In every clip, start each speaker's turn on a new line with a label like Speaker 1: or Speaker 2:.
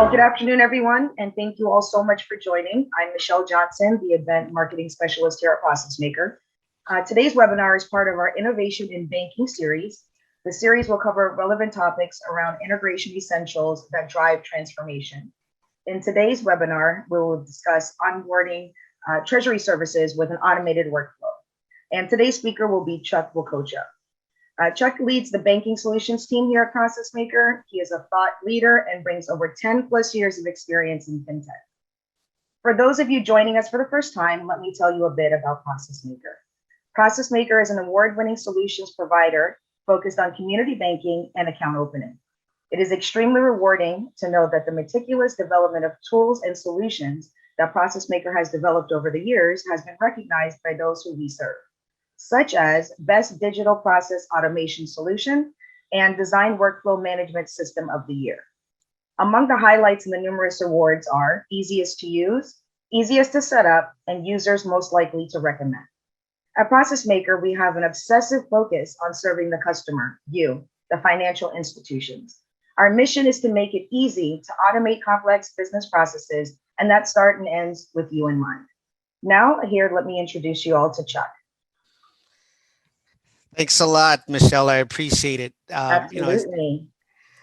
Speaker 1: Well, good afternoon, everyone, and thank you all so much for joining. I'm Michelle Johnson, the Event Marketing Specialist here at ProcessMaker. Today's webinar is part of our Innovation in Banking series. The series will cover relevant topics around integration essentials that drive transformation. In today's webinar, we will discuss onboarding treasury services with an automated workflow. And today's speaker will be Chuck Wakocha. Chuck leads the banking solutions team here at ProcessMaker. He is a thought leader and brings over 10 plus years of experience in fintech. For those of you joining us for the first time, let me tell you a bit about ProcessMaker. ProcessMaker is an award-winning solutions provider focused on community banking and account opening. It is extremely rewarding to know that the meticulous development of tools and solutions that ProcessMaker has developed over the years has been recognized by those who we serve, such as Best Digital Process Automation Solution and Design Workflow Management System of the Year. Among the highlights in the numerous awards are easiest to use, easiest to set up, and users most likely to recommend. At ProcessMaker, we have an obsessive focus on serving the customer, you, the financial institutions. Our mission is to make it easy to automate complex business processes, and that starts and ends with you in mind. Now, here, let me introduce you all to Chuck.
Speaker 2: Thanks a lot, Michelle. I appreciate it.
Speaker 1: Absolutely.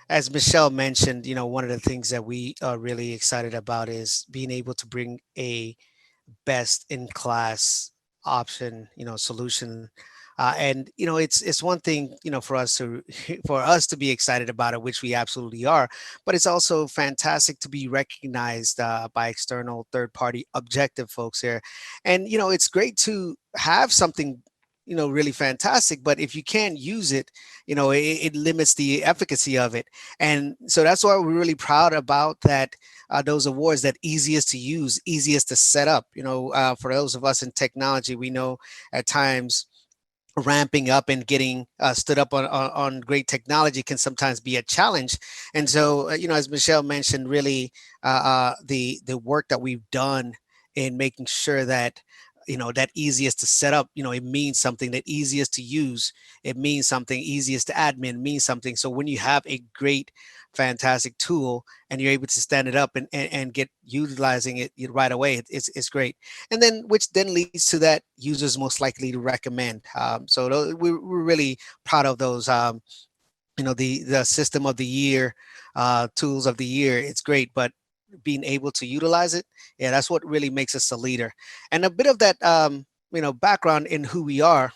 Speaker 2: As Michelle mentioned, one of the things that we are really excited about is being able to bring a best in class option, solution. And it's one thing, for us to for us to be excited about it, which we absolutely are. But it's also fantastic to be recognized by external third party objective folks here. And it's great to have something really fantastic, but if you can't use it, it limits the efficacy of it. And so that's why we're really proud about that, those awards, that easiest to use, easiest to set up. For those of us in technology, we know at times ramping up and getting stood up on great technology can sometimes be a challenge. And so as Michelle mentioned, really the work that we've done in making sure that that easiest to set up, it means something. That easiest to use, it means something. Easiest to admin means something. So when you have a great, fantastic tool and you're able to stand it up and get utilizing it right away, it's great. And then which then leads to that users most likely to recommend. We're really proud of those. The system of the year, tools of the year, it's great, but being able to utilize it, yeah, that's what really makes us a leader. And a bit of that background in who we are.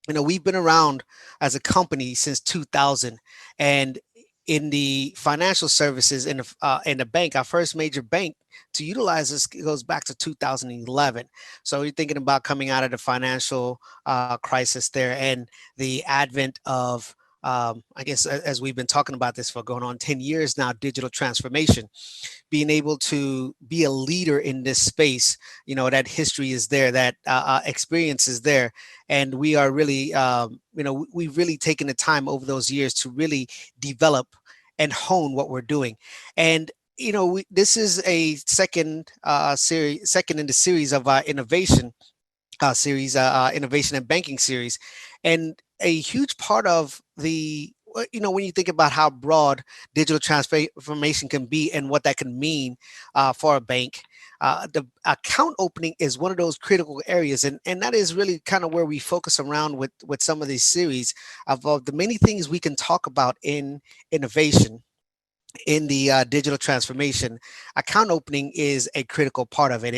Speaker 2: We've been around as a company since 2000, and in the financial services in the bank, our first major bank to utilize this goes back to 2011. So you're thinking about coming out of the financial crisis there, and the advent of I guess as we've been talking about this for going on 10 years now, digital transformation, being able to be a leader in this space. That history is there, that experience is there, and we are really we've really taken the time over those years to really develop and hone what we're doing. And this is a second in the series of our innovation series, innovation and banking series. And a huge part of the when you think about how broad digital transformation can be and what that can mean for a bank, the account opening is one of those critical areas, and that is really kind of where we focus around with some of these series of the many things we can talk about in innovation. In the digital transformation, account opening is a critical part of it.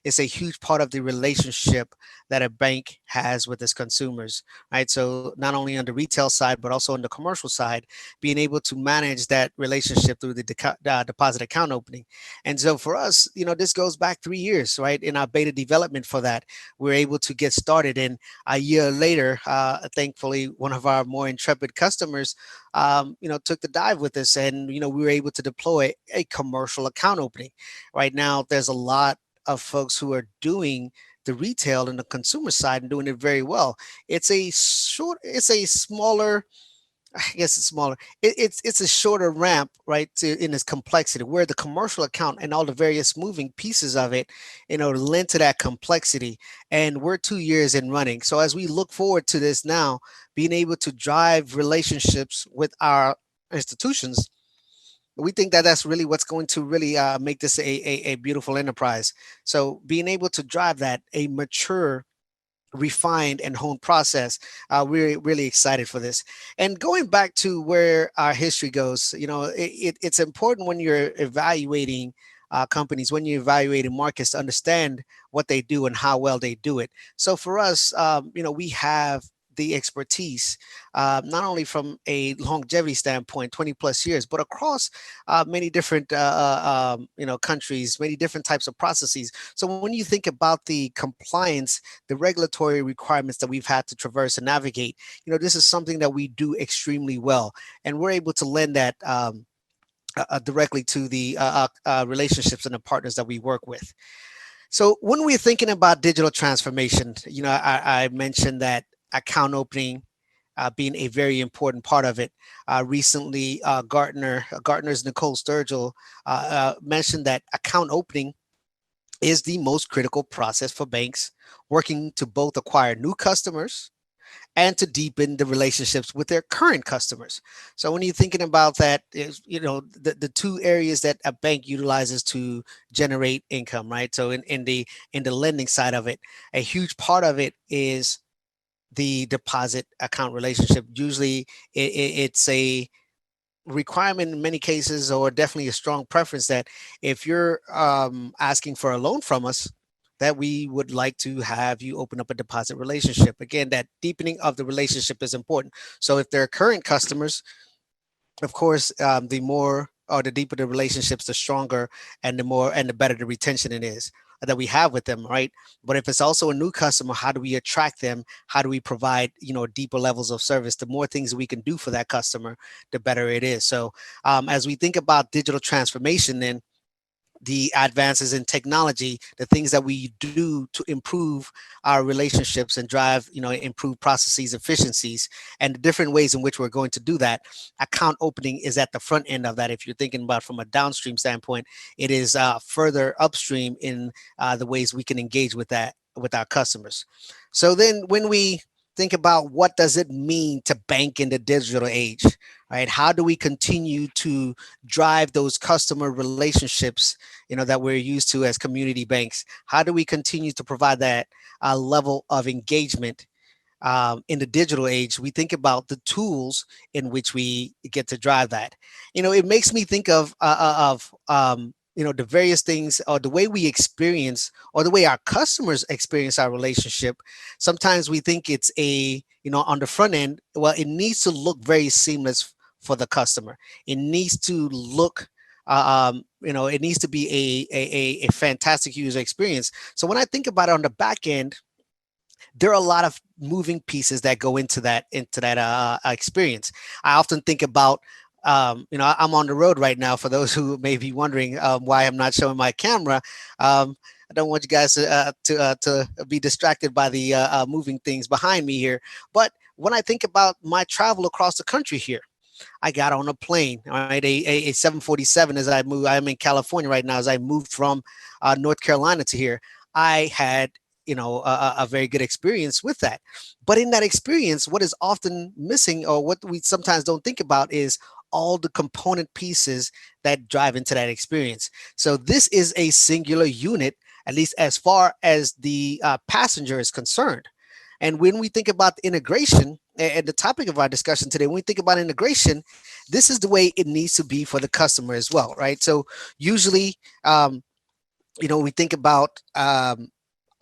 Speaker 2: It's a huge part of the relationship that a bank has with its consumers, right? So not only on the retail side, but also on the commercial side, being able to manage that relationship through the deposit account opening. And so for us, this goes back 3 years, right? In our beta development for that, we're able to get started. And a year later, thankfully, one of our more intrepid customers took the dive with us, and we were able to deploy a commercial account opening. Right now, there's a lot of folks who are doing the retail and the consumer side and doing it very well. It's a smaller, I guess it's smaller. It's a shorter ramp, right, in its complexity, where the commercial account and all the various moving pieces of it, lend to that complexity. And we're 2 years in running. So as we look forward to this now, being able to drive relationships with our institutions, We think that that's really what's going to really make this a beautiful enterprise. So being able to drive that, a mature, refined and honed process. We're really excited for this. And going back to where our history goes, it's important when you're evaluating companies, when you're evaluating markets, to understand what they do and how well they do it. So for us, we have the expertise, not only from a longevity standpoint, 20 plus years, but across many different countries, many different types of processes. So when you think about the compliance, the regulatory requirements that we've had to traverse and navigate, this is something that we do extremely well, and we're able to lend that directly to the relationships and the partners that we work with. So when we're thinking about digital transformation, I mentioned that account opening being a very important part of it. Recently, Gartner's Nicole Sturgill mentioned that account opening is the most critical process for banks working to both acquire new customers and to deepen the relationships with their current customers. So when you're thinking about that, is the two areas that a bank utilizes to generate income, right? So in the lending side of it, a huge part of it is the deposit account relationship. Usually it's a requirement in many cases, or definitely a strong preference, that if you're asking for a loan from us, that we would like to have you open up a deposit relationship. Again, that deepening of the relationship is important. So if they're current customers, of course, the more or the deeper the relationships, the stronger and the more and the better the retention it is that we have with them, right? But if it's also a new customer, how do we attract them? How do we provide, deeper levels of service? The more things we can do for that customer, the better it is. So as we think about digital transformation, then the advances in technology, the things that we do to improve our relationships and drive, improve processes, efficiencies, and the different ways in which we're going to do that. Account opening is at the front end of that. If you're thinking about from a downstream standpoint, it is further upstream in the ways we can engage with that with our customers. So then when we think about what does it mean to bank in the digital age, right? How do we continue to drive those customer relationships, that we're used to as community banks? How do we continue to provide that level of engagement in the digital age? We think about the tools in which we get to drive that. It makes me think of the various things, or the way we experience, or the way our customers experience our relationship. Sometimes we think it's on the front end, well, it needs to look very seamless for the customer. It needs to look it needs to be a fantastic user experience. So when I think about it on the back end, there are a lot of moving pieces that go into that experience. I often think about I'm on the road right now. For those who may be wondering why I'm not showing my camera, I don't want you guys to be distracted by the moving things behind me here. But when I think about my travel across the country here, I got on a plane, all right, a 747 as I move. I'm in California right now. As I moved from North Carolina to here, I had, a very good experience with that. But in that experience, what is often missing, or what we sometimes don't think about, is all the component pieces that drive into that experience. So this is a singular unit, at least as far as the passenger is concerned. And when we think about integration, and the topic of our discussion today, when we think about integration, this is the way it needs to be for the customer as well, right? So usually, we think about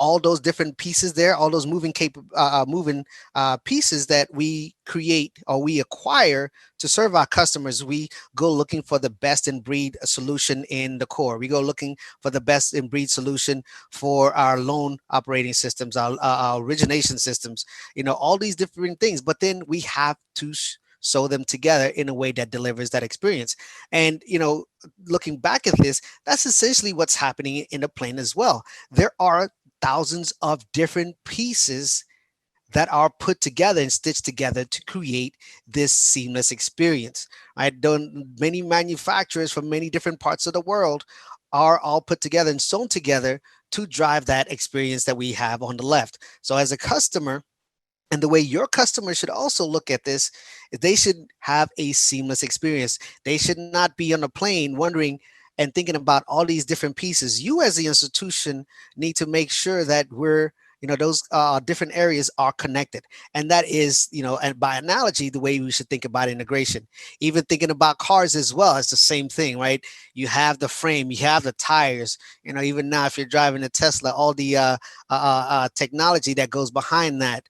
Speaker 2: all those different pieces there, all those moving pieces that we create or we acquire to serve our customers. We go looking for the best in breed solution in the core. We go looking for the best in breed solution for our loan operating systems, our origination systems, all these different things. But then we have to sew them together in a way that delivers that experience. And looking back at this, that's essentially what's happening in the plane as well. There are thousands of different pieces that are put together and stitched together to create this seamless experience. Many manufacturers from many different parts of the world are all put together and sewn together to drive that experience that we have on the left. So as a customer, And the way your customers should also look at this is they should have a seamless experience. They should not be on a plane wondering and thinking about all these different pieces. You as the institution need to make sure that we're, those different areas are connected. And that is, and by analogy, the way we should think about integration. Even thinking about cars as well, it's the same thing, right? You have the frame, you have the tires, even now if you're driving a Tesla, all the technology that goes behind that,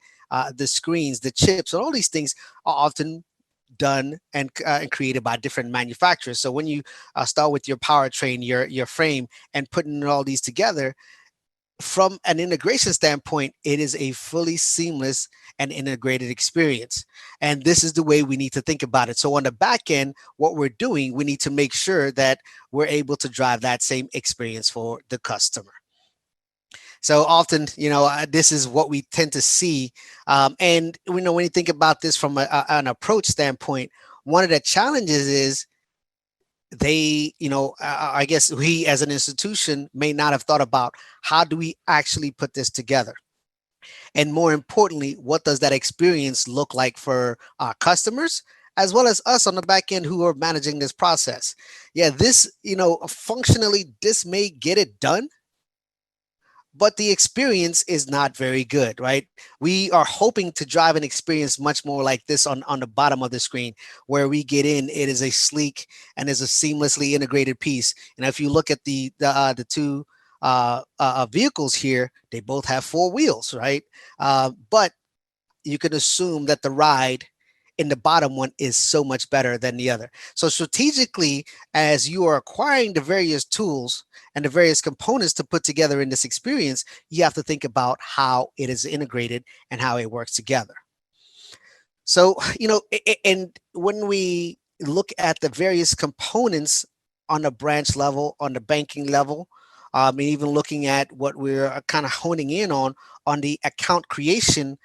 Speaker 2: the screens, the chips, and all these things are often done and created by different manufacturers. So when you start with your powertrain, your frame, and putting all these together, from an integration standpoint, it is a fully seamless and integrated experience. And this is the way we need to think about it. So on the back end, what we're doing, we need to make sure that we're able to drive that same experience for the customer. So often, this is what we tend to see. And when you think about this from an approach standpoint, one of the challenges is I guess we as an institution may not have thought about how do we actually put this together. And more importantly, what does that experience look like for our customers, as well as us on the back end who are managing this process? Yeah, this, functionally, this may get it done, but the experience is not very good, right? We are hoping to drive an experience much more like this on the bottom of the screen, where we get in, it is a sleek and is a seamlessly integrated piece. And if you look at the two vehicles here, they both have four wheels, right? But you can assume that the ride in the bottom one is so much better than the other. So strategically, as you are acquiring the various tools and the various components to put together in this experience, you have to think about how it is integrated and how it works together. So, and when we look at the various components on the branch level, on the banking level, and even looking at what we're kind of honing in on the account creation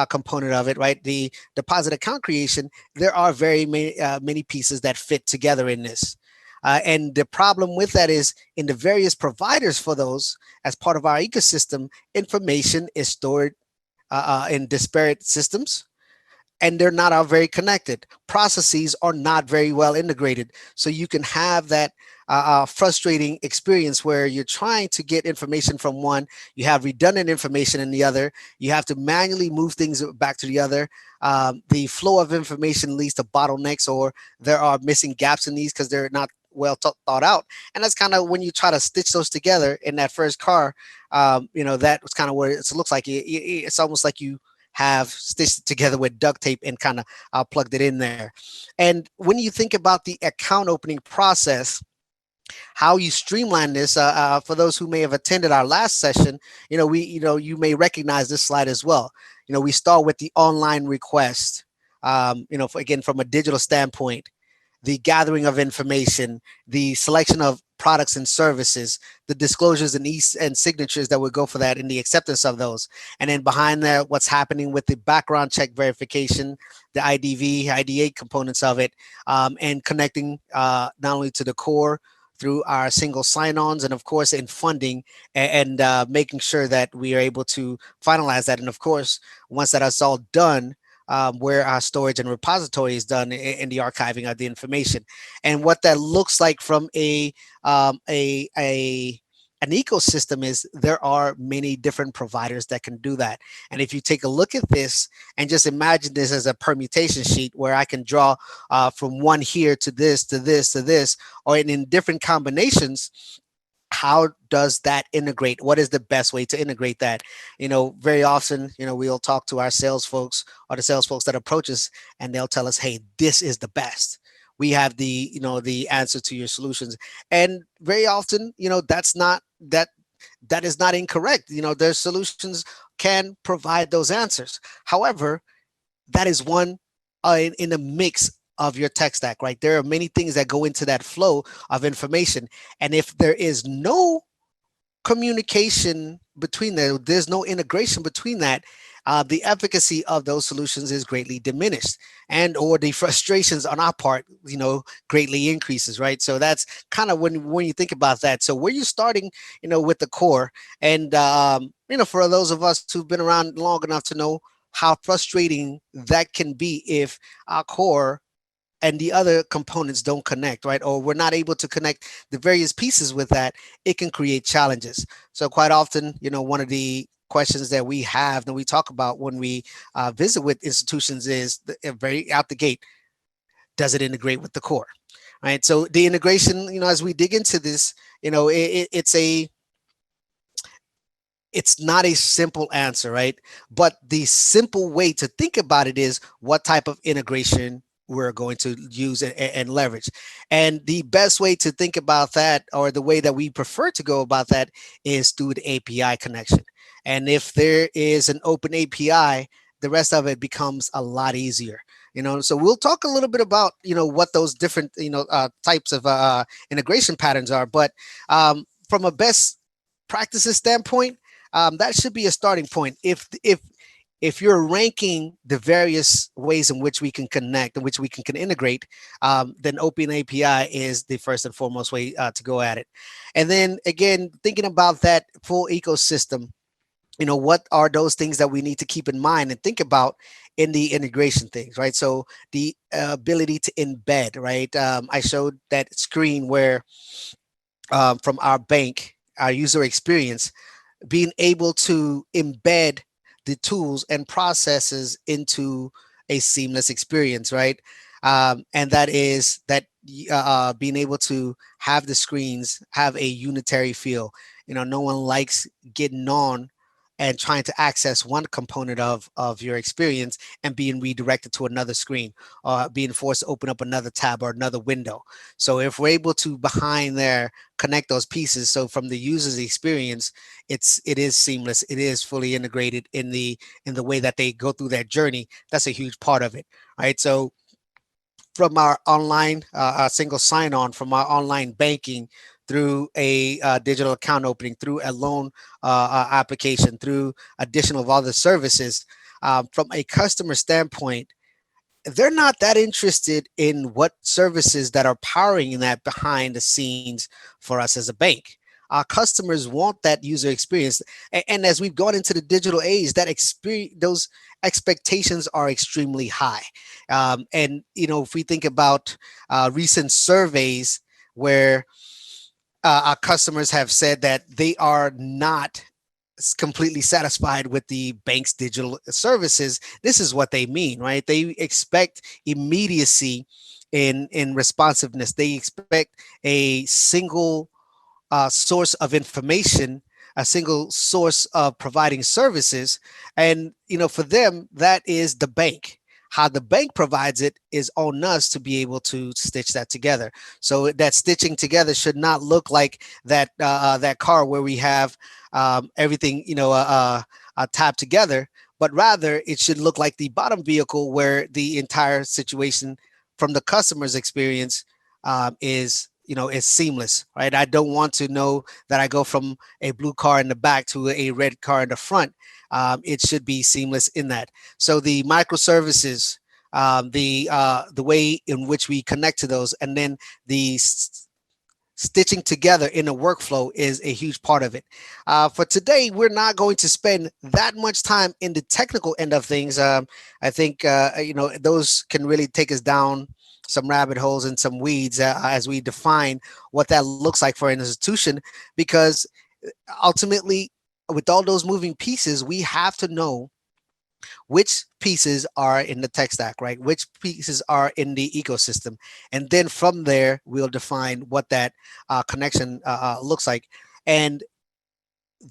Speaker 2: component of it, right? The deposit account creation, there are very many pieces that fit together in this. And the problem with that is in the various providers for those, as part of our ecosystem, information is stored in disparate systems, and they're not all very connected. Processes are not very well integrated. So you can have that frustrating experience where you're trying to get information from one, you have redundant information in the other, you have to manually move things back to the other. The flow of information leads to bottlenecks, or there are missing gaps in these because they're not well thought out. And that's kind of when you try to stitch those together in that first car, that was kind of where it looks like it's almost like you have stitched it together with duct tape and kind of plugged it in there. And when you think about the account opening process, how you streamline this, for those who may have attended our last session, you may recognize this slide as well. We start with the online request, again, from a digital standpoint, the gathering of information, the selection of products and services, the disclosures and signatures that would go for that, and the acceptance of those. And then behind that, what's happening with the background check verification, the IDV, IDA components of it, and connecting not only to the core through our single sign-ons, and of course in funding, and making sure that we are able to finalize that. And of course, once that is all done, where our storage and repository is done in the archiving of the information, and what that looks like from an ecosystem is there are many different providers that can do that. And if you take a look at this and just imagine this as a permutation sheet where I can draw from one here to this, to this, to this, or in different combinations, how does that integrate? What is the best way to integrate that? Very often, we'll talk to our sales folks or the sales folks that approach us, and they'll tell us, hey, this is the best. We have the answer to your solutions. And very often, that is not incorrect. Their solutions can provide those answers. However, that is one in the mix of your tech stack, right? There are many things that go into that flow of information. And if there is no communication between that, there's no integration between that, the efficacy of those solutions is greatly diminished, and or the frustrations on our part, greatly increases, right? So that's kind of when you think about that. So where you're starting, with the core, and for those of us who've been around long enough to know how frustrating that can be if our core and the other components don't connect, right? Or we're not able to connect the various pieces with that, it can create challenges. So quite often, one of the questions that we have that we talk about when we visit with institutions is very out the gate, does it integrate with the core? Right. So the integration, as we dig into this, it's not a simple answer, right? But the simple way to think about it is what type of integration we're going to use and leverage. And the best way to think about that, or the way that we prefer to go about that, is through the API connection. And if there is an open API, the rest of it becomes a lot easier. So we'll talk a little bit about what those different types of integration patterns are. But from a best practices standpoint, that should be a starting point. If you're ranking the various ways in which we can connect, in which we can integrate, then Open API is the first and foremost way to go at it. And then again, thinking about that full ecosystem, what are those things that we need to keep in mind and think about in the integration things, right? So the ability to embed, right? I showed that screen where from our bank, our user experience, being able to embed the tools and processes into a seamless experience, right? And that is that being able to have the screens have a unitary feel. No one likes getting on and trying to access one component of your experience and being redirected to another screen, or being forced to open up another tab or another window. So if we're able to behind there connect those pieces, so from the user's experience, it is seamless, it is fully integrated in the way that they go through that journey. That's a huge part of it, right? So from our online single sign-on, from our online banking, through a digital account opening, through a loan application, through additional of other services, from a customer standpoint, they're not that interested in what services that are powering that behind the scenes for us as a bank. Our customers want that user experience, and as we've gone into the digital age, that experience, those expectations are extremely high. And if we think about recent surveys where our customers have said that they are not completely satisfied with the bank's digital services, this is what they mean, right? They expect immediacy in responsiveness. They expect a single source of information, a single source of providing services. And, for them, that is the bank. How the bank provides it is on us to be able to stitch that together. So that stitching together should not look like that car where we have everything, tabbed together, but rather it should look like the bottom vehicle where the entire situation from the customer's experience is seamless, right? I don't want to know that I go from a blue car in the back to a red car in the front. It should be seamless in that. So the microservices, the way in which we connect to those, and then the stitching together in a workflow is a huge part of it. For today, we're not going to spend that much time in the technical end of things. I think those can really take us down some rabbit holes and some weeds as we define what that looks like for an institution, because ultimately, with all those moving pieces, we have to know which pieces are in the tech stack, right? Which pieces are in the ecosystem. And then from there, we'll define what that connection looks like. And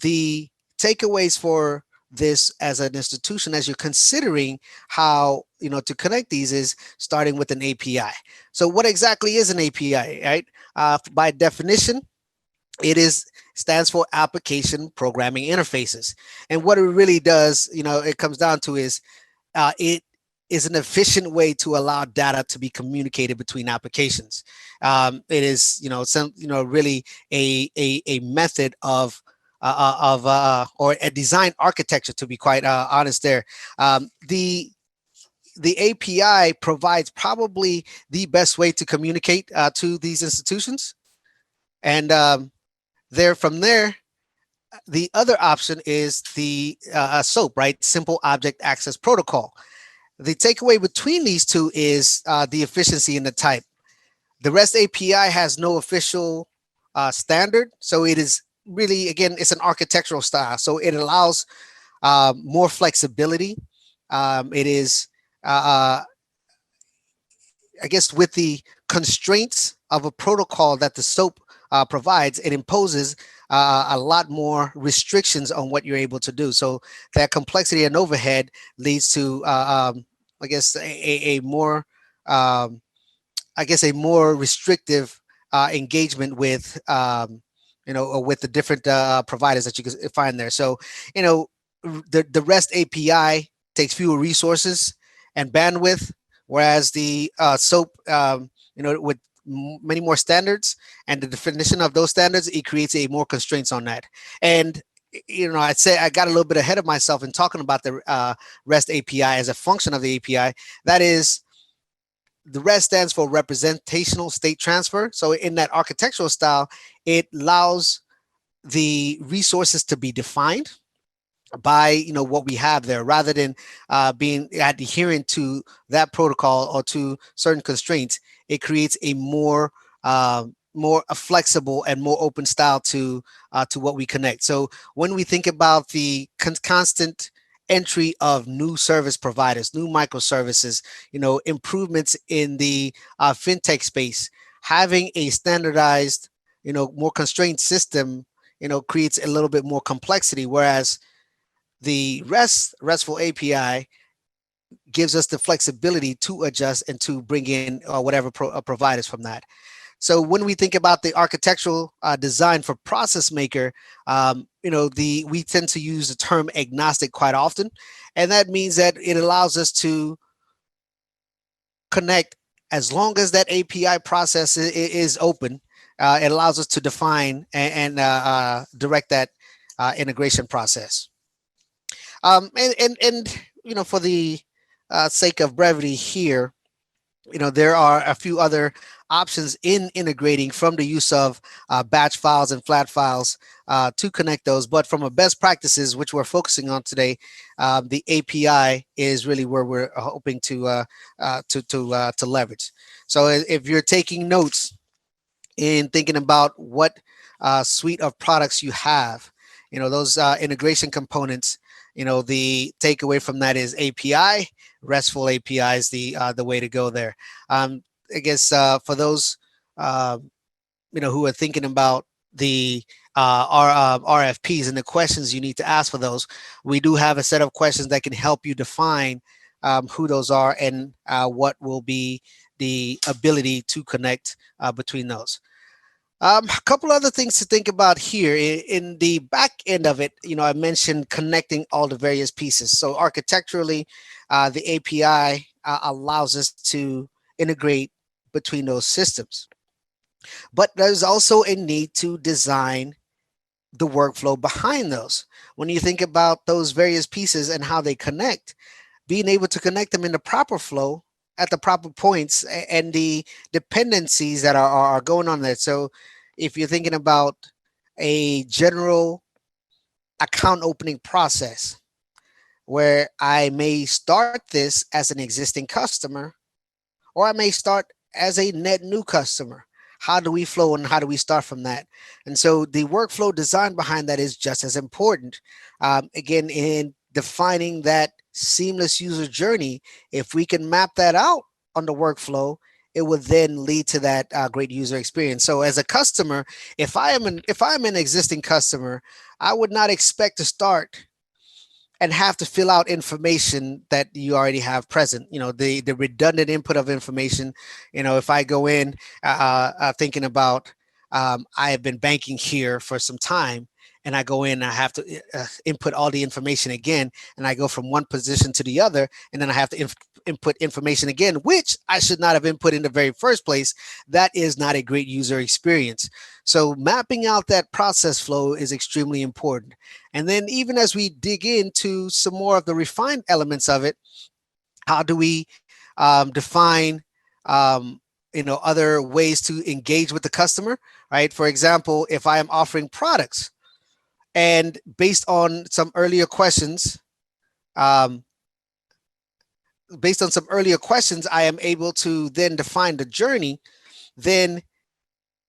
Speaker 2: the takeaways for this as an institution, as you're considering how to connect these, is starting with an API. So what exactly is an API, right? By definition, it is stands for application programming interfaces. And what it really does, it comes down to is it is an efficient way to allow data to be communicated between applications. It is, really a method or a design architecture, to be quite honest. There, the API provides probably the best way to communicate to these institutions, and there from there, the other option is the SOAP, right? Simple Object Access Protocol. The takeaway between these two is the efficiency and the type. The REST API has no official standard, so it is really, again, it's an architectural style, so it allows more flexibility. It is I guess with the constraints of a protocol that the SOAP provides, it imposes a lot more restrictions on what you're able to do. So that complexity and overhead leads to, I guess, a more, um, I guess, a more restrictive engagement with, with the different providers that you can find there. So, you know, the REST API takes fewer resources and bandwidth, whereas the SOAP, with many more standards and the definition of those standards, it creates a more constraints on that. And I'd say I got a little bit ahead of myself in talking about the REST API as a function of the API. That is, the REST stands for representational state transfer. So in that architectural style, it allows the resources to be defined by what we have there, rather than being adherent to that protocol or to certain constraints. It creates a more flexible and more open style to what we connect. So when we think about the constant entry of new service providers, new microservices, improvements in the fintech space, having a standardized, more constrained system, creates a little bit more complexity. Whereas the RESTful API gives us the flexibility to adjust and to bring in whatever providers from that. So when we think about the architectural design for ProcessMaker, we tend to use the term agnostic quite often, and that means that it allows us to connect as long as that API process is open. It allows us to define and direct that integration process. And for the sake of brevity here, there are a few other options in integrating from the use of batch files and flat files to connect those. But from a best practices, which we're focusing on today, the API is really where we're hoping to leverage. So if you're taking notes in thinking about what suite of products you have, those integration components, the takeaway from that is API, RESTful API is the way to go there. I guess for those who are thinking about the RFPs and the questions you need to ask for those, we do have a set of questions that can help you define who those are and what will be the ability to connect between those. A couple other things to think about here in the back end of it. I mentioned connecting all the various pieces. So architecturally, the API allows us to integrate between those systems. But there's also a need to design the workflow behind those. When you think about those various pieces and how they connect, being able to connect them in the proper flow at the proper points and the dependencies that are going on there. So if you're thinking about a general account opening process where I may start this as an existing customer, or I may start as a net new customer. How do we flow and how do we start from that? And so the workflow design behind that is just as important. Again, in defining that seamless user journey, if we can map that out on the workflow, it would then lead to that great user experience. So as a customer, if I'm an existing customer, I would not expect to start and have to fill out information that you already have present. The redundant input of information. If I go in thinking about I have been banking here for some time, and I go in, I have to input all the information again, and I go from one position to the other, and then I have to input information again, which I should not have input in the very first place. That is not a great user experience. So mapping out that process flow is extremely important. And then even as we dig into some more of the refined elements of it, how do we define other ways to engage with the customer, right? For example, if I am offering products And um, based on some earlier questions, I am able to then define the journey. Then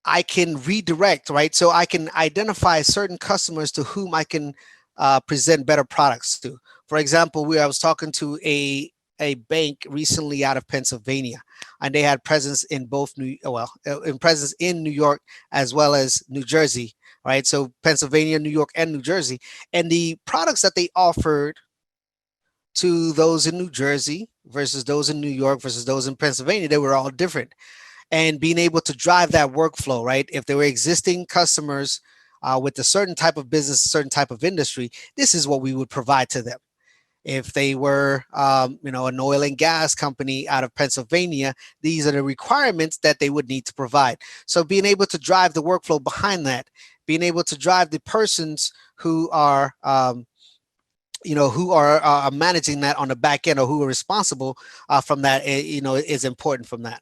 Speaker 2: I can redirect, right? So I can identify certain customers to whom I can present better products to. For example, I was talking to a bank recently out of Pennsylvania, and they had presence in both in presence in New York as well as New Jersey, right? So Pennsylvania, New York, and New Jersey, and the products that they offered to those in New Jersey versus those in New York versus those in Pennsylvania, they were all different. And being able to drive that workflow, right? If there were existing customers with a certain type of business, a certain type of industry, this is what we would provide to them. If they were, an oil and gas company out of Pennsylvania, these are the requirements that they would need to provide. So being able to drive the workflow behind that, being able to drive the persons who are managing that on the back end, or who are responsible from that, is important from that.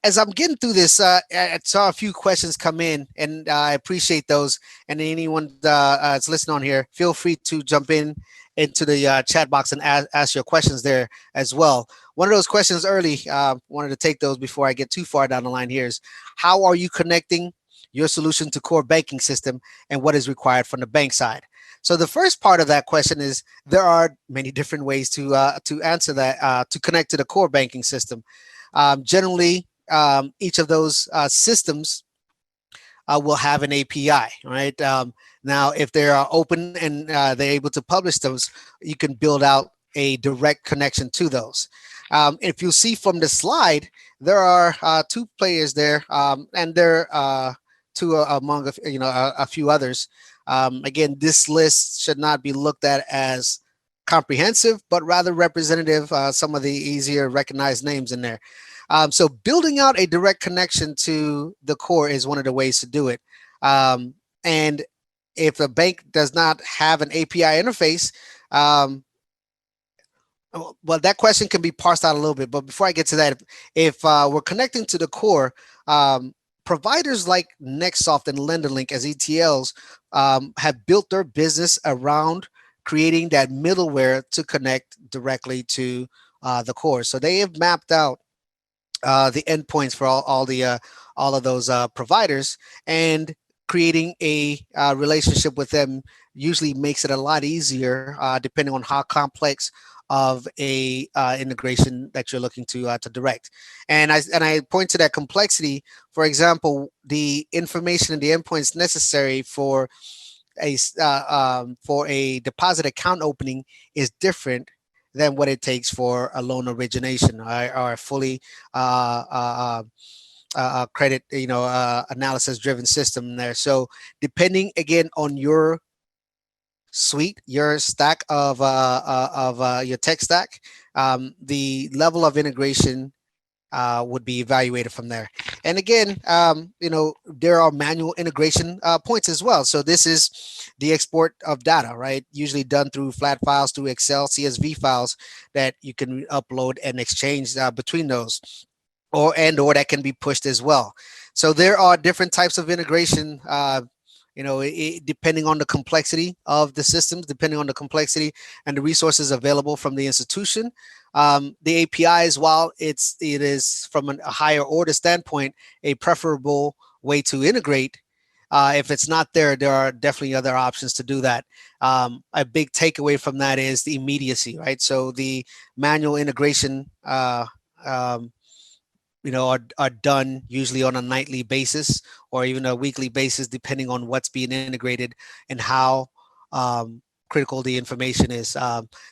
Speaker 2: As I'm getting through this, I saw a few questions come in, and I appreciate those. And anyone that's listening on here, feel free to jump in into the chat box and ask your questions there as well. One of those questions early, wanted to take those before I get too far down the line here, is how are you connecting your solution to core banking system, and what is required from the bank side? So the first part of that question is, there are many different ways to answer that, to connect to the core banking system. Generally, each of those systems will have an API, right? Now, if they are open and they're able to publish those, you can build out a direct connection to those. If you see from the slide, there are two players there, and there are two among a few others. Again, this list should not be looked at as comprehensive, but rather representative. Some of the easier recognized names in there. So building out a direct connection to the core is one of the ways to do it. And if a bank does not have an API interface, well, that question can be parsed out a little bit. But before I get to that, if we're connecting to the core, providers like Nextsoft and LenderLink as ETLs have built their business around creating that middleware to connect directly to the core. So they have mapped out the endpoints for all of those providers, and creating a relationship with them usually makes it a lot easier, depending on how complex of a integration that you're looking to direct. And I point to that complexity. For example, the information and the endpoints necessary for a deposit account opening is different than what it takes for a loan origination, or a fully uh, uh, credit analysis driven system there. So depending again on your suite, your stack of your tech stack, the level of integration would be evaluated from there. And again, there are manual integration points as well. So this is the export of data, right? Usually done through flat files, through Excel, CSV files that you can upload and exchange between those, or that can be pushed as well. So there are different types of integration. Depending on the complexity of the systems, depending on the complexity and the resources available from the institution. The APIs, while it is from a higher order standpoint, a preferable way to integrate. If it's not there, there are definitely other options to do that. A big takeaway from that is the immediacy, right? So the manual integration are done usually on a nightly basis, or even a weekly basis, depending on what's being integrated and how critical the information is.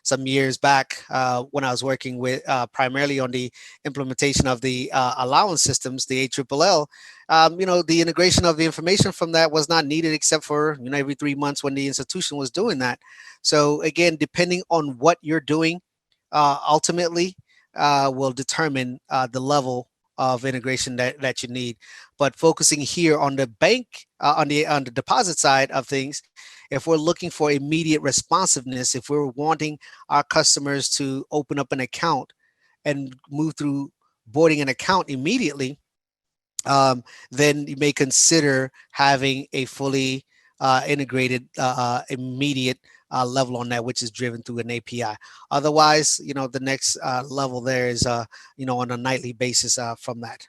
Speaker 2: Some years back, when I was working with primarily on the implementation of the allowance systems, the ALLL, the integration of the information from that was not needed, except for every 3 months when the institution was doing that. So again, depending on what you're doing, ultimately will determine the level of integration that you need. But focusing here on the bank, on the deposit side of things, if we're looking for immediate responsiveness, if we're wanting our customers to open up an account and move through boarding an account immediately, then you may consider having a fully integrated immediate level on that, which is driven through an API. Otherwise, the next level there is on a nightly basis from that.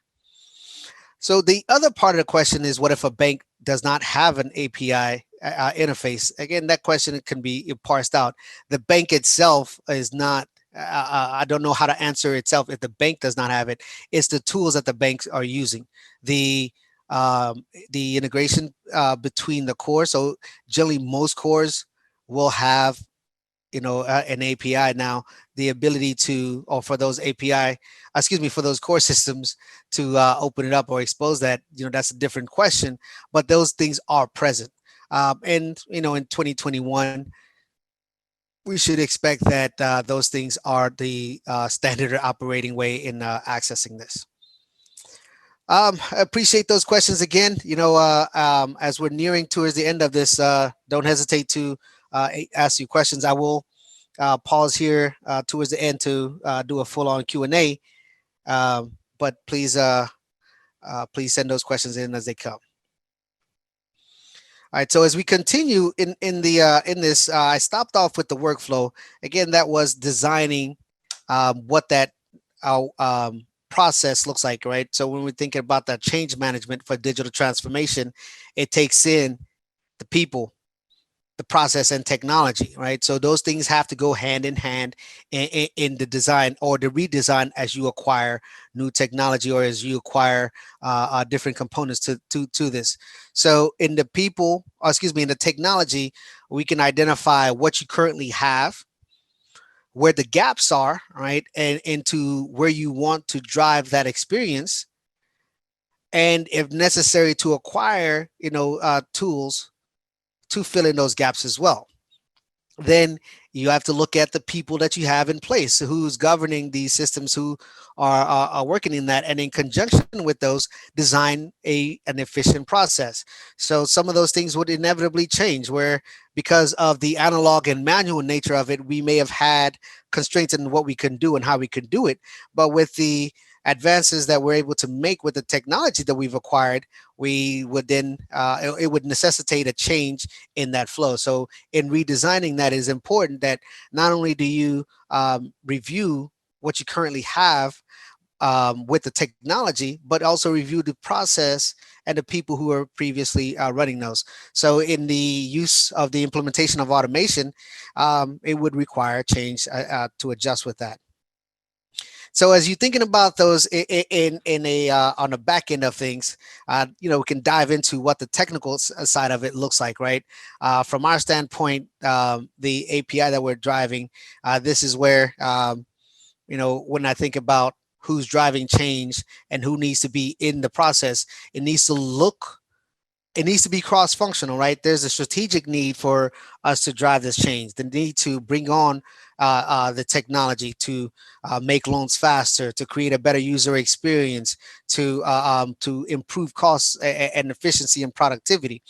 Speaker 2: So the other part of the question is, what if a bank does not have an API interface? Again, that question can be parsed out. The bank itself is not. I don't know how to answer itself if the bank does not have it. It's the tools that the banks are using. The the integration between the core. So generally, most cores will have an API now, the ability to, or for those API, excuse me, for those core systems to open it up or expose that, that's a different question, but those things are present. And, in 2021, we should expect that those things are the standard operating way in accessing this. I appreciate those questions again. As we're nearing towards the end of this, don't hesitate to ask you questions. I will pause here towards the end to do a full-on Q&A. But please send those questions in as they come. All right. So as we continue in this, I stopped off with the workflow. Again, that was designing what that process looks like, right? So when we're thinking about that change management for digital transformation, it takes in the people, the process, and technology, right? So those things have to go hand in hand in the design or the redesign as you acquire new technology or as you acquire different components to this. So in the people, or excuse me, in the technology, we can identify what you currently have, where the gaps are, right, and into where you want to drive that experience, and if necessary, to acquire, tools to fill in those gaps as well. Then you have to look at the people that you have in place, so who's governing these systems, who are working in that, and in conjunction with those, design an efficient process. So some of those things would inevitably change, where because of the analog and manual nature of it, we may have had constraints in what we can do and how we can do it. But with the advances that we're able to make with the technology that we've acquired, we would then it would necessitate a change in that flow. So in redesigning that, is important that not only do you review what you currently have with the technology, but also review the process and the people who are previously running those. So in the use of the implementation of automation, it would require change to adjust with that. So as you're thinking about those in a on the back end of things, we can dive into what the technical side of it looks like, right? From our standpoint, the API that we're driving, this is where when I think about who's driving change and who needs to be in the process, it needs to look it needs to be cross-functional, right? There's a strategic need for us to drive this change, the need to bring on the technology to make loans faster, to create a better user experience, to improve costs and efficiency and productivity.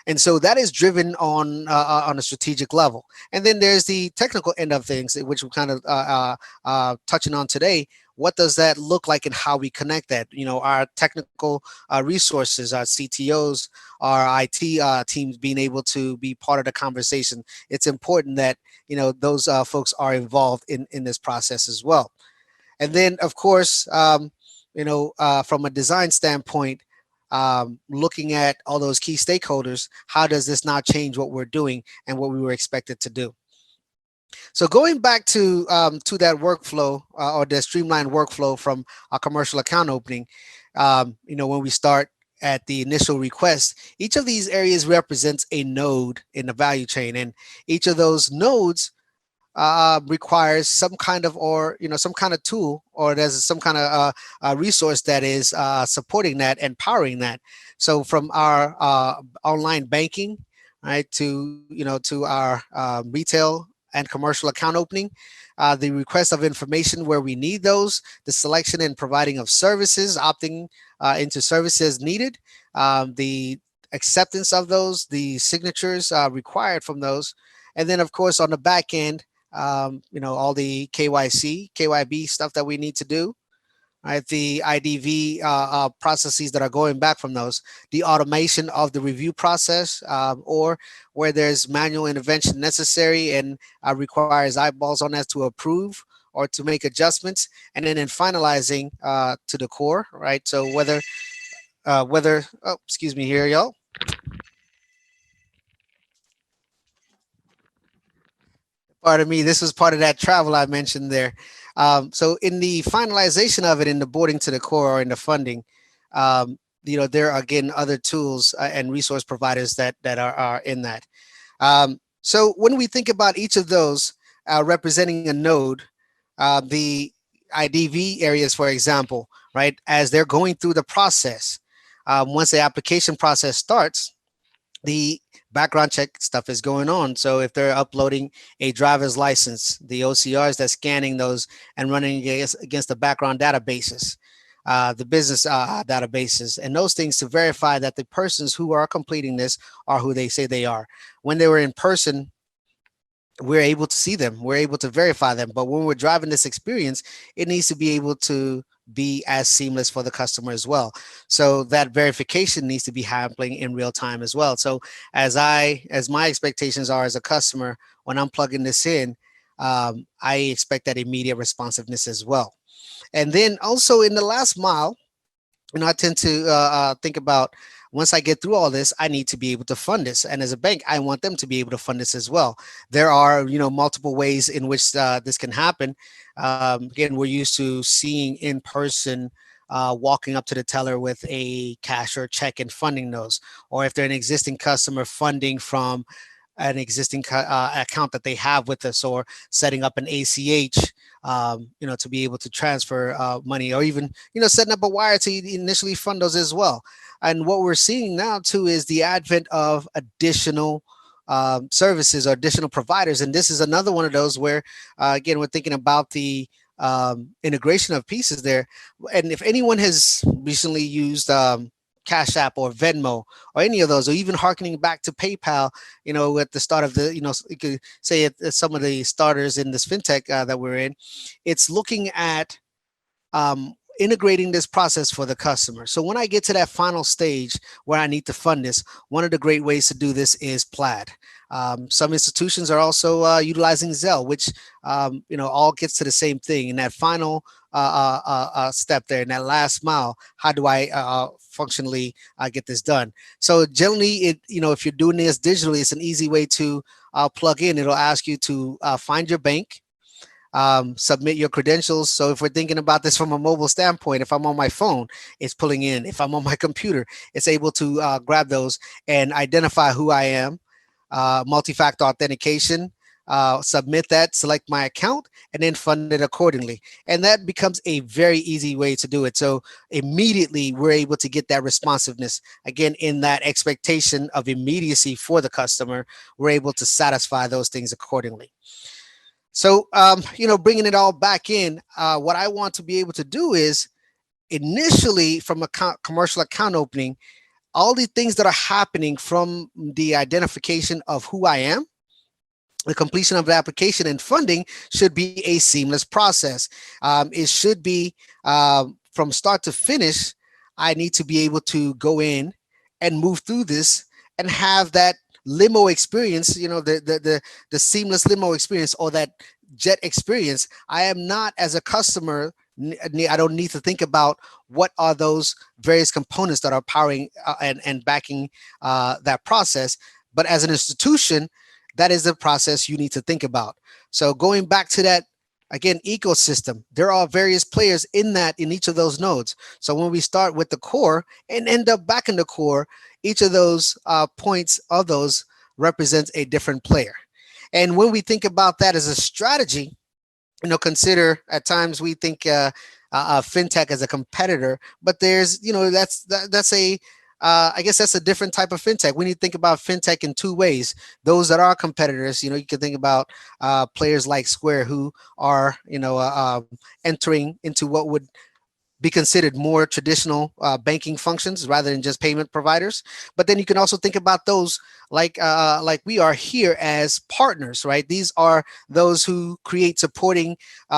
Speaker 2: And so that is driven on a strategic level. And then there's the technical end of things, which we're kind of touching on today. What does that look like and how we connect that? Our technical resources, our CTOs, our IT teams being able to be part of the conversation. It's important that those folks are involved in this process as well. And then, of course, from a design standpoint, looking at all those key stakeholders, how does this now change what we're doing and what we were expected to do? So going back to that workflow or the streamlined workflow from a commercial account opening, when we start at the initial request, each of these areas represents a node in the value chain, and each of those nodes requires some kind of some kind of tool, or there's some kind of resource that is supporting that and powering that. So from our online banking, right, to our retail and commercial account opening, the request of information where we need those, the selection and providing of services, opting into services needed, the acceptance of those, the signatures required from those, and then of course on the back end, all the KYC, KYB stuff that we need to do. right? The IDV processes that are going back from those, the automation of the review process, or where there's manual intervention necessary and requires eyeballs on that to approve or to make adjustments, and then in finalizing to the core, right? So whether oh, excuse me here, y'all. Pardon me. This was part of that travel I mentioned there. So in the finalization of it, in the boarding to the core or in the funding, there are again other tools and resource providers that are in that. So when we think about each of those representing a node, the IDV areas, for example, right, as they're going through the process, once the application process starts, the background check stuff is going on. So if they're uploading a driver's license, the OCRs that's scanning those and running against the background databases, the business databases, and those things to verify that the persons who are completing this are who they say they are. When they were in person, we're able to see them, we're able to verify them. But when we're driving this experience, it needs to be able to be as seamless for the customer as well. So that verification needs to be happening in real time as well. So as my expectations are as a customer, when I'm plugging this in, I expect that immediate responsiveness as well. And then also in the last mile, I tend to think about, once I get through all this, I need to be able to fund this. And as a bank, I want them to be able to fund this as well. There are, multiple ways in which this can happen. Again, we're used to seeing in person, walking up to the teller with a cash or check and funding those. Or if they're an existing customer, funding from an existing account that they have with us, or setting up an ACH, to be able to transfer money, or even, setting up a wire to initially fund those as well. And what we're seeing now too is the advent of additional services or additional providers. And this is another one of those where, again, we're thinking about the integration of pieces there. And if anyone has recently used Cash App or Venmo or any of those, or even harkening back to PayPal, at the start of the, you could say some of the starters in this fintech that we're in, it's looking at integrating this process for the customer. So when I get to that final stage where I need to fund this, one of the great ways to do this is Plaid. Some institutions are also utilizing Zelle, which all gets to the same thing. In that final step there, in that last mile, how do I functionally get this done? So generally, if you're doing this digitally, it's an easy way to plug in. It'll ask you to find your bank, submit your credentials. So if we're thinking about this from a mobile standpoint, if I'm on my phone, it's pulling in. If I'm on my computer, it's able to grab those and identify who I am, multi-factor authentication, submit that, select my account, and then fund it accordingly. And that becomes a very easy way to do it. So immediately we're able to get that responsiveness. Again, in that expectation of immediacy for the customer, we're able to satisfy those things accordingly. So, bringing it all back in, what I want to be able to do is initially from a commercial account opening, all the things that are happening from the identification of who I am, the completion of the application and funding should be a seamless process. It should be from start to finish. I need to be able to go in and move through this and have that limo experience, the seamless limo experience, or that jet experience. I am not, as a customer, I don't need to think about what are those various components that are powering and backing that process. But as an institution, that is the process you need to think about. So going back to that, again, ecosystem, there are various players in each of those nodes. So when we start with the core and end up back in the core, each of those points of those represents a different player. And when we think about that as a strategy, consider, at times we think fintech as a competitor, but there's, that's a I guess that's a different type of fintech. We need to think about fintech in two ways. Those that are competitors, you can think about players like Square, who are, entering into what would be considered more traditional banking functions rather than just payment providers. But then you can also think about those like we are here as partners, right? These are those who create supporting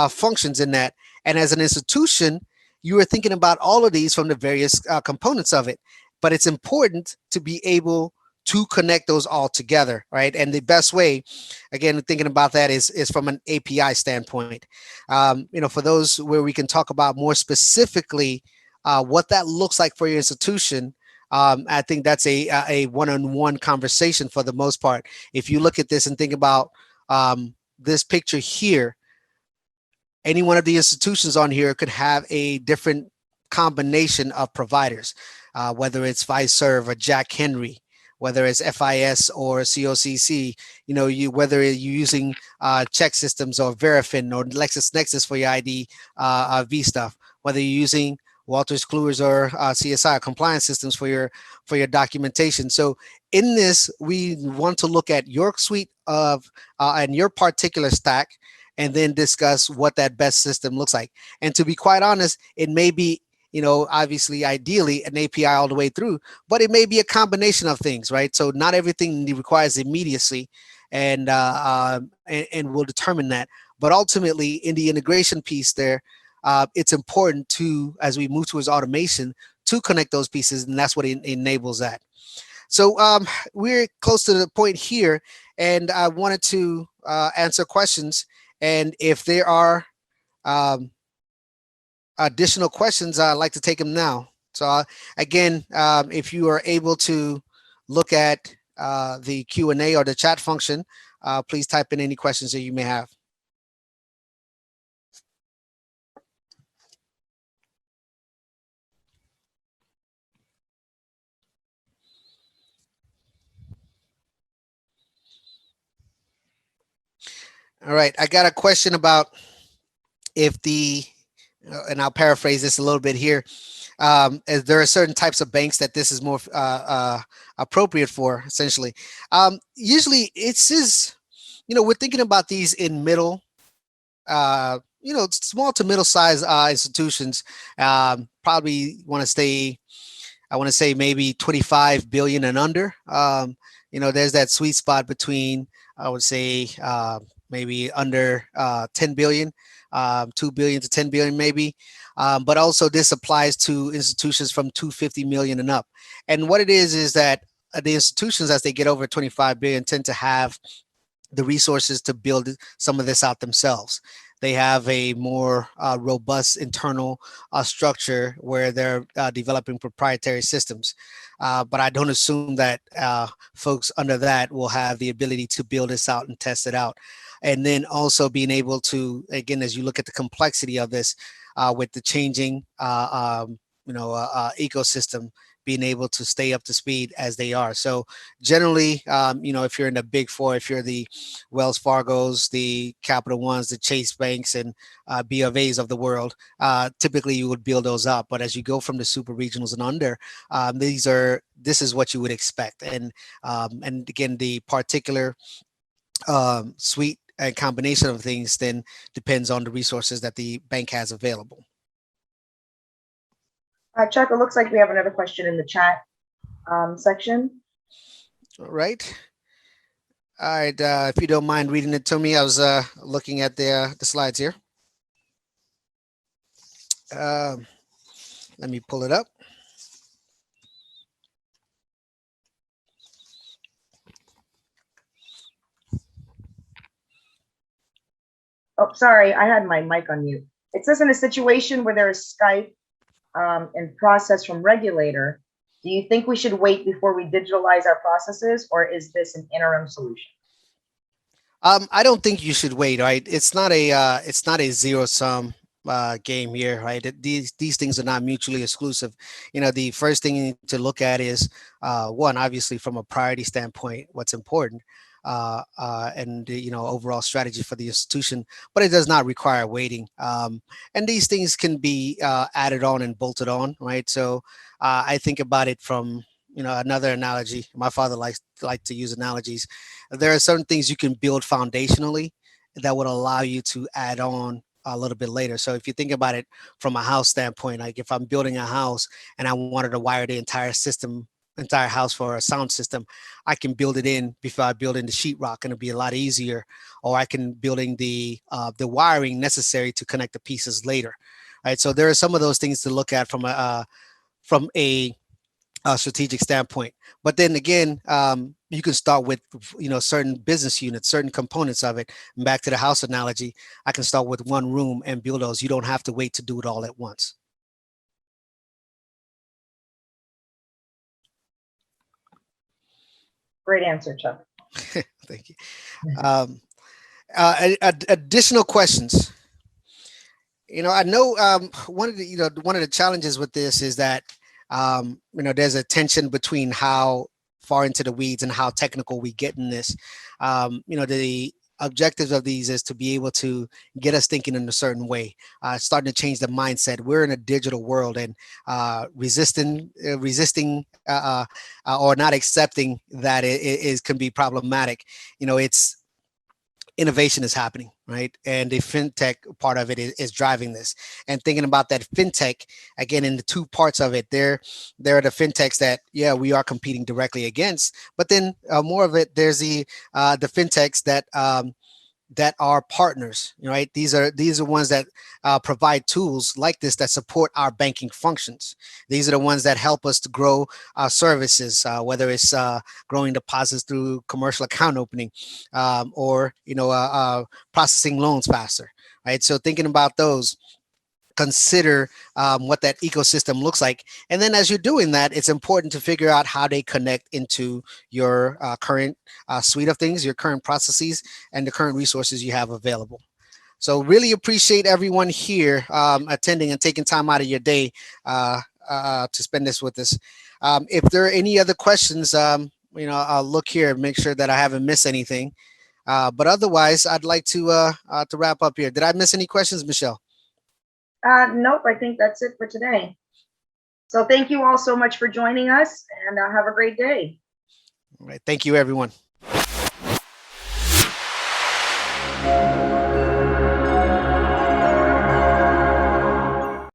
Speaker 2: functions in that. And as an institution, you are thinking about all of these from the various components of it. But it's important to be able to connect those all together, right? And the best way, again, thinking about that is from an API standpoint. For those where we can talk about more specifically what that looks like for your institution. I think that's a one-on-one conversation for the most part. If you look at this and think about this picture here, any one of the institutions on here could have a different combination of providers, whether it's Fiserv or Jack Henry, whether it's FIS or COCC, whether you're using check systems or Verifin or LexisNexis for your ID V stuff, whether you're using Walters Kluwer's or CSI compliance systems for your documentation. So in this, we want to look at your suite of and your particular stack, and then discuss what that best system looks like. And to be quite honest, it may be, obviously, ideally, an API all the way through, but it may be a combination of things, right? So not everything requires immediacy, and we'll determine that. But ultimately, in the integration piece there, it's important to, as we move towards automation, to connect those pieces, and that's what enables that. So we're close to the point here, and I wanted to answer questions. And if there are additional questions, I'd like to take them now. So again, if you are able to look at the Q&A or the chat function, please type in any questions that you may have. All right, I got a question about if and I'll paraphrase this a little bit here. As there are certain types of banks that this is more appropriate for, essentially. Usually we're thinking about these in middle, small to middle size institutions. Probably want to stay, I want to say maybe 25 billion and under. There's that sweet spot between, I would say, maybe under 10 billion, 2 billion to 10 billion maybe. But also this applies to institutions from 250 million and up. And what it is that the institutions, as they get over 25 billion, tend to have the resources to build some of this out themselves. They have a more robust internal structure where they're developing proprietary systems. But I don't assume that folks under that will have the ability to build this out and test it out. And then also being able to, again, as you look at the complexity of this with the changing ecosystem, being able to stay up to speed as they are. So generally, if you're in the big four, if you're the Wells Fargos, the Capital Ones, the Chase Banks, and B of A's of the world, typically you would build those up. But as you go from the super regionals and under, this is what you would expect. And again, the particular suite and combination of things then depends on the resources that the bank has available.
Speaker 1: Chuck, it looks like we have another question in the chat section.
Speaker 2: All right. All right. If you don't mind reading it to me, I was looking at the slides here. Let me pull it up.
Speaker 1: Oh, sorry, I had my mic on mute. It says in a situation where there is Skype and process from regulator, do you think we should wait before we digitalize our processes, or is this an interim solution?
Speaker 2: I don't think you should wait, right? It's not a zero sum game here, right? These things are not mutually exclusive. The first thing you need to look at is one, obviously from a priority standpoint, what's important, and overall strategy for the institution, but it does not require waiting. And these things can be added on and bolted on, right? So I think about it from another analogy. My father liked to use analogies. There are certain things you can build foundationally that would allow you to add on a little bit later. So if you think about it from a house standpoint, like if I'm building a house and I wanted to wire the entire house for a sound system, I can build it in before I build in the sheetrock, and it'll be a lot easier. Or I can build in the wiring necessary to connect the pieces later. right? So there are some of those things to look at from a strategic standpoint. But then again, you can start with certain business units, certain components of it. And back to the house analogy, I can start with one room and build those. You don't have to wait to do it all at once.
Speaker 1: Great answer, Chuck.
Speaker 2: Thank you. Um, Additional questions. I know one of the challenges with this is that there's a tension between how far into the weeds and how technical we get in this. The objectives of these is to be able to get us thinking in a certain way, starting to change the mindset. We're in a digital world, and resisting or not accepting that it can be problematic. It's innovation is happening, right? And the fintech part of it is driving this. And thinking about that fintech again in the two parts of it, there are the fintechs that we are competing directly against, but then more of it, there's the fintechs that are partners, right? These are ones that provide tools like this that support our banking functions. These are the ones that help us to grow our services, whether it's growing deposits through commercial account opening, or processing loans faster, right? So thinking about those, consider what that ecosystem looks like. And then as you're doing that, it's important to figure out how they connect into your current suite of things, your current processes, and the current resources you have available. So really appreciate everyone here attending and taking time out of your day to spend this with us. If there are any other questions, I'll look here and make sure that I haven't missed anything. But otherwise, I'd like to wrap up here. Did I miss any questions, Michelle?
Speaker 1: Nope, I think that's it for today. So thank you all so much for joining us, and have a great day.
Speaker 2: All right. Thank you, everyone.